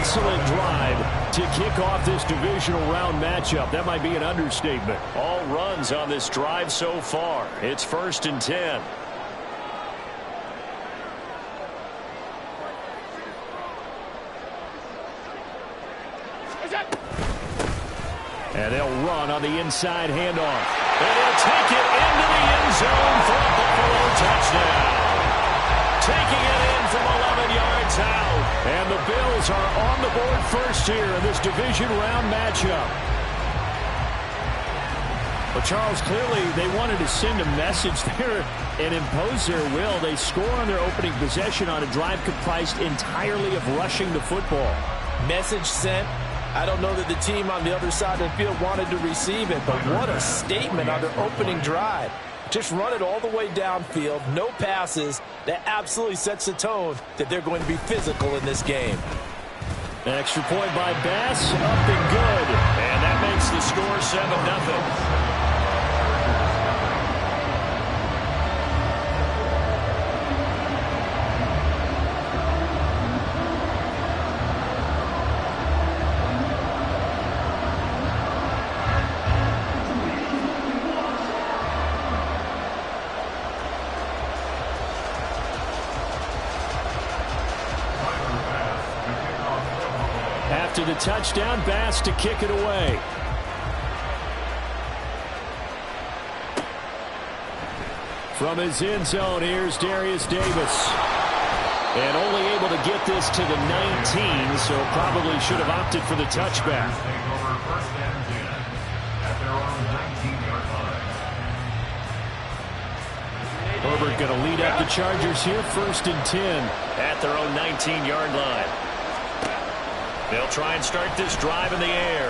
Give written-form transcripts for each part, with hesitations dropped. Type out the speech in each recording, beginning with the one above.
excellent drive to kick off this divisional round matchup. That might be an understatement. All runs on this drive so far. It's 1st and 10. And they'll run on the inside handoff. And they'll take it into the end zone for a Buffalo touchdown. Taking it in from 11 yards out. And the Bills are on the board first here in this division round matchup. Well, Charles, clearly they wanted to send a message there and impose their will. They score on their opening possession on a drive comprised entirely of rushing the football. Message sent. I don't know that the team on the other side of the field wanted to receive it, but what a statement on their opening drive. Just run it all the way downfield, no passes. That absolutely sets the tone that they're going to be physical in this game. An extra point by Bass, up and good. And that makes the score 7-0. After the touchdown, Bass to kick it away. From his end zone, here's Darius Davis. And only able to get this to the 19, so probably should have opted for the touchback. Herbert going to lead up the Chargers here, 1st and 10 at their own 19-yard line. They'll try and start this drive in the air.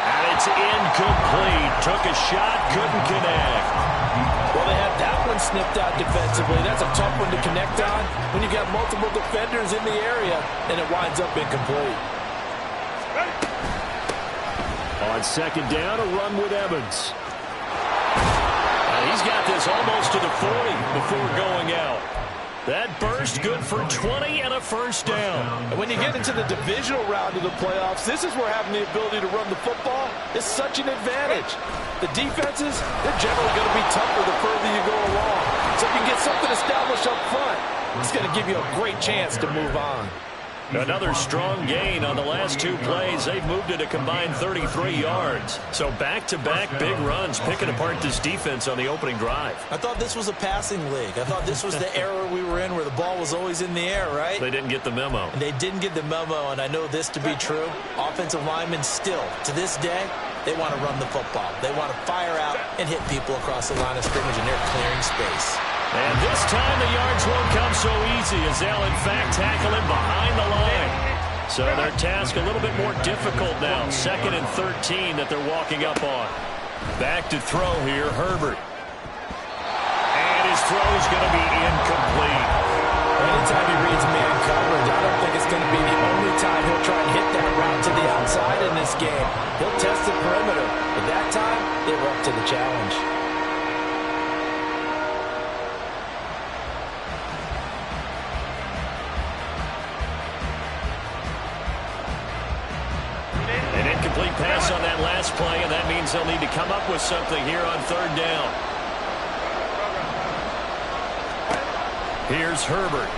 And it's incomplete. Took a shot, couldn't connect. Well, they had that one snipped out defensively. That's a tough one to connect on when you got multiple defenders in the area, and it winds up incomplete. On 2nd down, a run with Evans. And he's got this almost to the 40 before going out. That burst good for 20 and a 1st down. And when you get into the divisional round of the playoffs, this is where having the ability to run the football is such an advantage. The defenses, they're generally going to be tougher the further you go along. So if you can get something established up front, it's going to give you a great chance to move on. Another strong gain on the last 2 plays. They've moved it a combined 33 yards. So back-to-back big runs, picking apart this defense on the opening drive. I thought this was a passing league. I thought this was the era we were in where the ball was always in the air, right? They didn't get the memo. And they didn't get the memo, and I know this to be true. Offensive linemen still, to this day, they want to run the football. They want to fire out and hit people across the line of scrimmage, and they're clearing space. And this time the yards won't come so easy as they'll, in fact, tackle him behind the line. So their task a little bit more difficult now. 2nd and 13 that they're walking up on. Back to throw here, Herbert. And his throw is going to be incomplete. Anytime he reads man coverage, I don't think it's going to be the only time he'll try and hit that route to the outside in this game. He'll test the perimeter, but that time, they were up to the challenge. Incomplete pass on that last play, and that means they'll need to come up with something here on 3rd down. Here's Herbert.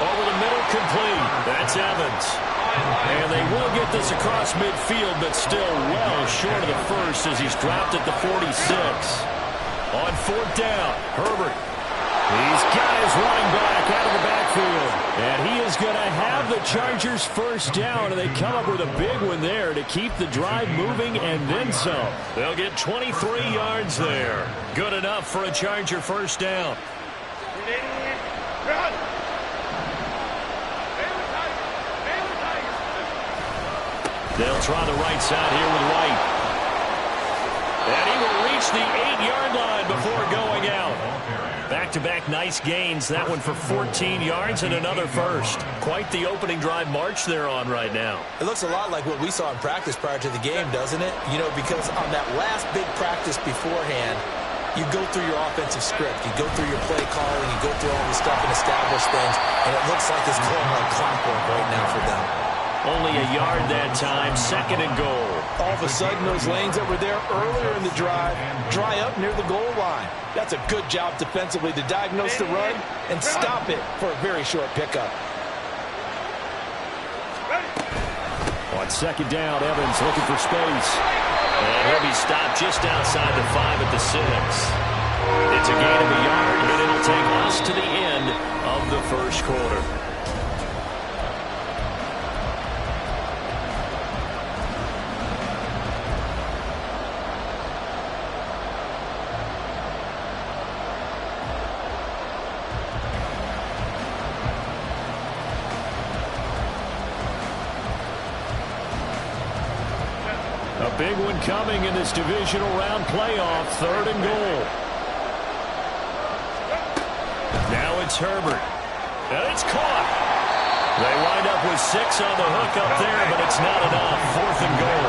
Over the middle, complete. That's Evans. And they will get this across midfield, but still well short of the first as he's dropped at the 46. On 4th down, Herbert. He's got his running back out of the backfield. And he is going to have the Chargers 1st down, and they come up with a big one there to keep the drive moving and then some. They'll get 23 yards there. Good enough for a Charger 1st down. They'll try the right side here with White. And he will reach the 8-yard line before going out. Back-to-back nice gains. That one for 14 yards and another 1st. Quite the opening drive march they're on right now. It looks a lot like what we saw in practice prior to the game, doesn't it? You know, because on that last big practice beforehand, You go through your offensive script. You go through your play calling. You go through all this stuff and establish things. And it looks like it's going like clockwork right now for them. Only a yard that time, 2nd and goal. All of a sudden, those lanes that were there earlier in the drive dry up near the goal line. That's a good job defensively to diagnose the run and stop it for a very short pickup. On 2nd down, Evans looking for space. And he'll be stopped just outside the 5 at the 6. It's a gain of a yard, but it'll take us to the end of the first quarter. A big one coming in this divisional round playoff, 3rd and goal. Now it's Herbert. And it's caught. They wind up with 6 on the hook up there, but it's not enough. 4th and goal.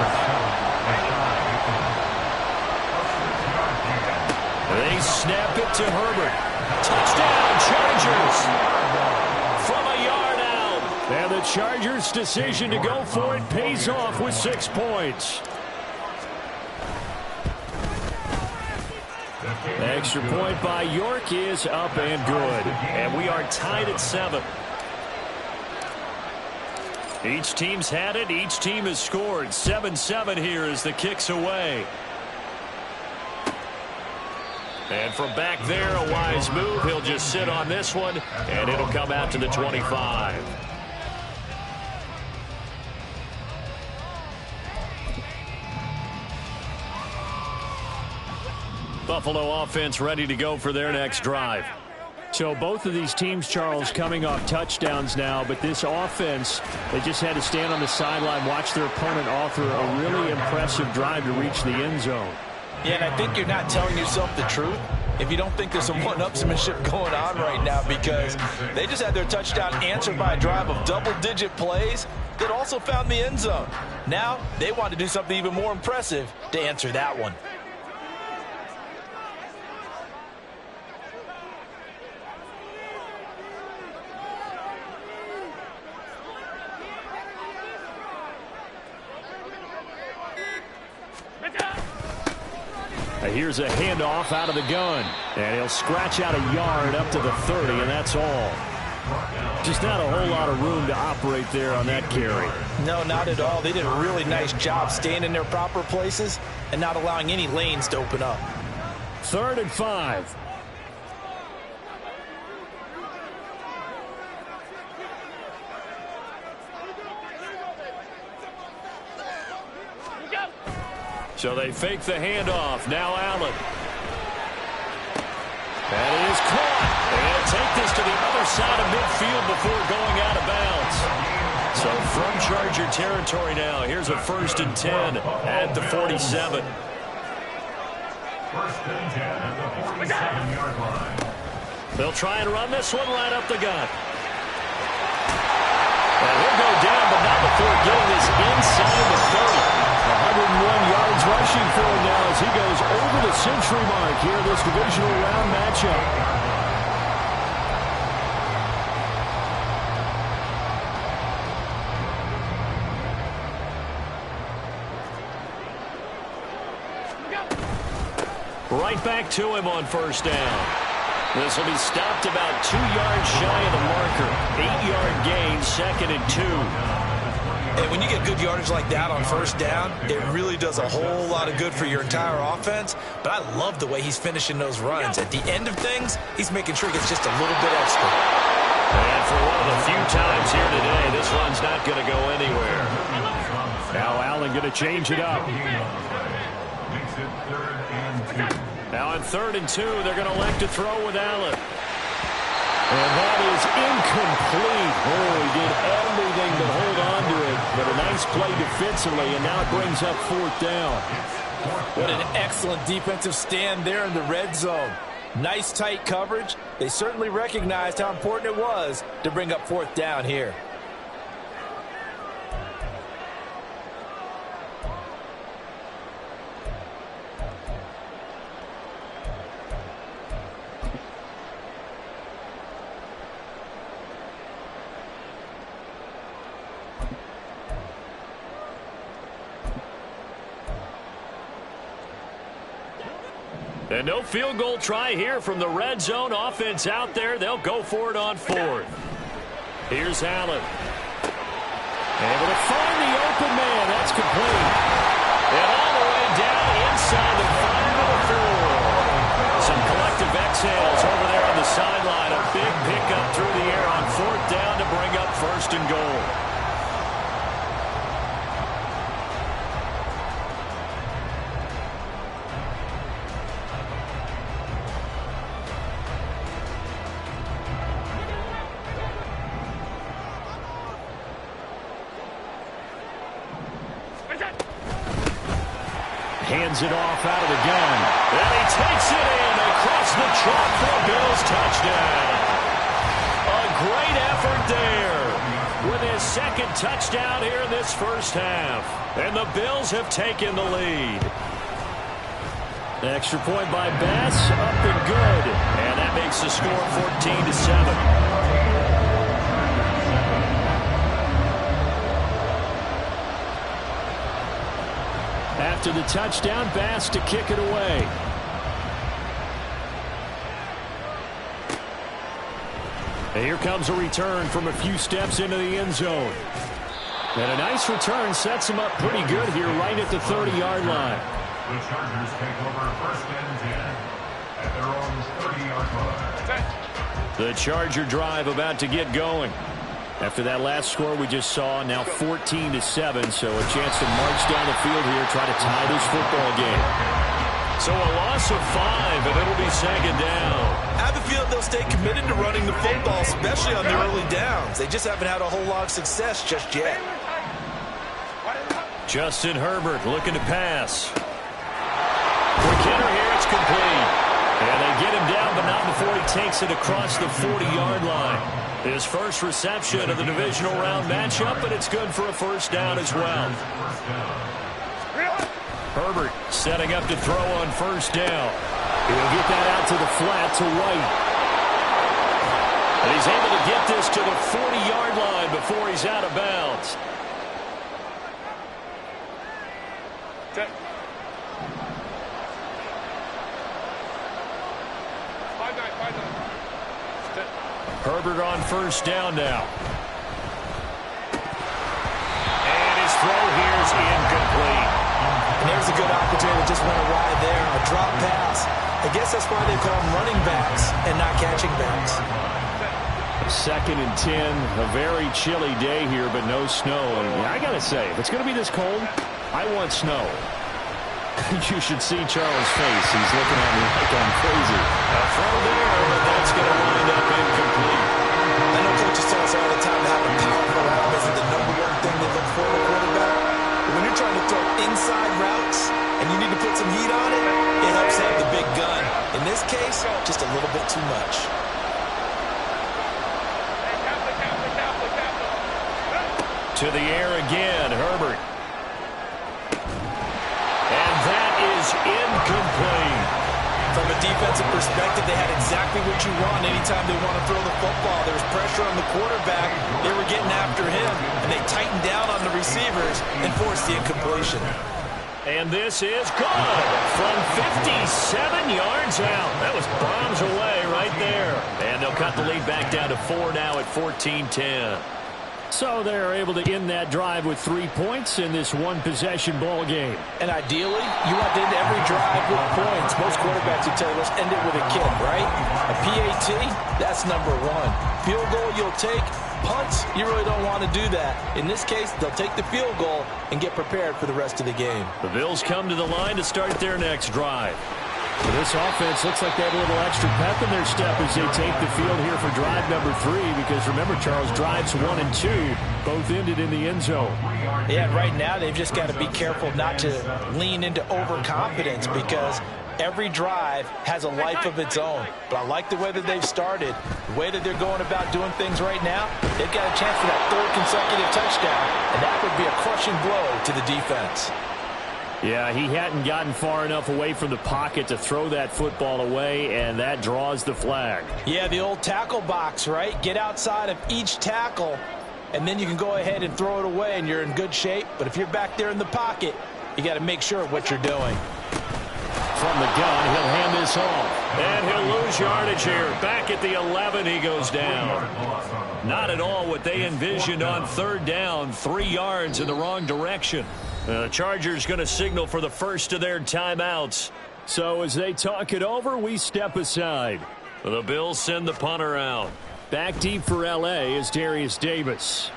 They snap it to Herbert. Touchdown, Chargers. From a yard out. And the Chargers' decision to go for it pays off with 6 points. Extra point by York is up and good. And we are tied at 7. Each team's had it. Each team has scored. 7-7 here as the kick's away. And from back there, a wise move. He'll just sit on this one, and it'll come out to the 25. Buffalo offense ready to go for their next drive. So both of these teams, Charles, coming off touchdowns now, but this offense, they just had to stand on the sideline, watch their opponent author a really impressive drive to reach the end zone. Yeah, and I think you're not telling yourself the truth if you don't think there's some one-upsmanship going on right now, because they just had their touchdown answered by a drive of double-digit plays that also found the end zone. Now they want to do something even more impressive to answer that one. Here's a handoff out of the gun. And he'll scratch out a yard up to the 30, and that's all. Just not a whole lot of room to operate there on that carry. No, not at all. They did a really nice job staying in their proper places and not allowing any lanes to open up. 3rd and 5. So they fake the handoff. Now Allen. That is caught. And take this to the other side of midfield before going out of bounds. So from Charger territory now, here's a 1st and 10 at the 47. 1st and 10 at the 47-yard line. They'll try and run this one right up the gut. And he'll go down, but not before getting this inside the 30. 101 yards rushing for him now as he goes over the century mark here in this divisional round matchup. Right back to him on 1st down. This will be stopped about 2 yards shy of the marker. 8-yard gain, 2nd and 2. And when you get good yardage like that on 1st down, it really does a whole lot of good for your entire offense. But I love the way he's finishing those runs. At the end of things, he's making sure he gets just a little bit extra. And for one of the few times here today, this run's not going to go anywhere. Now Allen going to change it up. Now on 3rd and 2, they're going to elect to throw with Allen. And that is incomplete. Oh, he did everything but hold on to it. But a nice play defensively, and now it brings up 4th down. What an excellent defensive stand there in the red zone. Nice tight coverage. They certainly recognized how important it was to bring up 4th down here. And no field goal try here from the red zone. Offense out there. They'll go for it on fourth. Here's Allen. Able to find the open man. That's complete. And all the way down inside the 5 of the 4. Some collective exhales over there on the sideline. A big pickup through the air on fourth down to bring up first and goal. Hands it off out of the gun. And he takes it in across the chalk for a Bills touchdown. A great effort there with his second touchdown here in this first half. And the Bills have taken the lead. Extra point by Bass, up and good. And that makes the score 14-7. After the touchdown, Bass to kick it away. And here comes a return from a few steps into the end zone. And a nice return sets him up pretty good here right at the 30-yard line. The Chargers take over first and 10 at their own 30-yard line. The Charger drive about to get going. After that last score we just saw, now 14-7, so a chance to march down the field here, try to tie this football game. So a loss of 5, and it'll be second down. I have a feeling they'll stay committed to running the football, especially on the early downs. They just haven't had a whole lot of success just yet. Justin Herbert looking to pass. For Kenner here, it's complete. And they get him down, but not before he takes it across the 40-yard line. His first reception of the divisional round matchup, but it's good for a first down as well. Herbert setting up to throw on first down. He'll get that out to the flat to White. And he's able to get this to the 40-yard line before he's out of bounds. Herbert on first down now. And his throw here is incomplete. And there's a good opportunity to just run a ride there on a drop pass. I guess that's why they call them running backs and not catching backs. Second and 10, a very chilly day here, but no snow. And I got to say, if it's going to be this cold, I want snow. You should see Charles' face. He's looking at me like I'm crazy. A throw there, but that's going to wind up incomplete. I know coaches tell us all the time that having powerful arm isn't the #1 thing they look for in a quarterback. But when you're trying to throw inside routes and you need to put some heat on it, it helps have the big gun. In this case, just a little bit too much. To the air again, Herbert. And that is incomplete. From a defensive perspective, they had exactly what you want anytime they want to throw the football. There was pressure on the quarterback. They were getting after him, and they tightened down on the receivers and forced the incompletion. And this is good from 57 yards out. That was bombs away right there. And they'll cut the lead back down to 4 now at 14-10. So they're able to end that drive with 3 points in this one-possession ball game. And ideally, you want to end every drive with points. Most quarterbacks would tell you, let's end it with a kick, right? A PAT, that's #1. Field goal, you'll take. Punts, you really don't want to do that. In this case, they'll take the field goal and get prepared for the rest of the game. The Bills come to the line to start their next drive. So this offense looks like they have a little extra pep in their step as they take the field here for drive number 3. Because remember, Charles, drives 1 and 2 both ended in the end zone. Yeah, right now they've just got to be careful not to lean into overconfidence because every drive has a life of its own. But I like the way that they've started, the way that they're going about doing things right now. They've got a chance for that 3rd consecutive touchdown, and that would be a crushing blow to the defense. Yeah, he hadn't gotten far enough away from the pocket to throw that football away, and that draws the flag. Yeah, the old tackle box, right? Get outside of each tackle, and then you can go ahead and throw it away, and you're in good shape. But if you're back there in the pocket, you got to make sure of what you're doing. From from the gun. He'll hand this off. And he'll lose yardage here. Back at the 11, he goes down. Not at all what they envisioned on third down. 3 yards in the wrong direction. The Chargers going to signal for the first of their timeouts. So as they talk it over, we step aside. The Bills send the punter out. Back deep for L.A. is Darius Davis.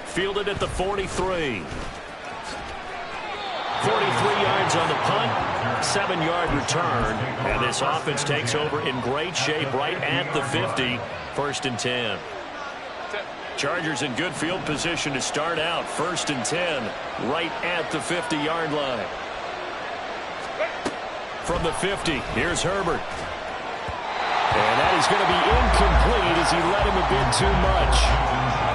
Fielded at the 43. 43 yards on the punt. 7-yard return. And this offense takes over in great shape right at the 50. 1st and 10. Chargers in good field position to start out. 1st and 10. Right at the 50-yard line. From the 50, here's Herbert. And that is going to be incomplete as he led him a bit too much.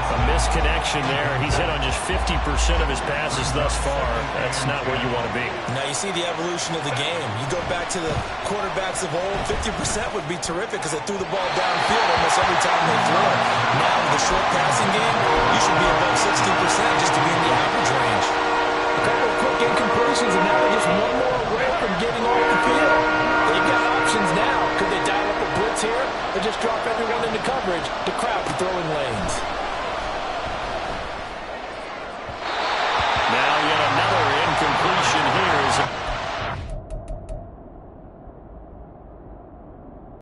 A misconnection there. He's hit on just 50% of his passes thus far. That's not where you want to be. Now you see the evolution of the game. You go back to the quarterbacks of old, 50% would be terrific because they threw the ball downfield almost every time they threw it. Now with the short passing game, you should be above 60% just to be in the average range. A couple of quick incompletions, and now they're just one more away from getting off the field. They've got options now. Could they dial up a blitz here or just drop everyone into coverage to crowd the throwing lanes?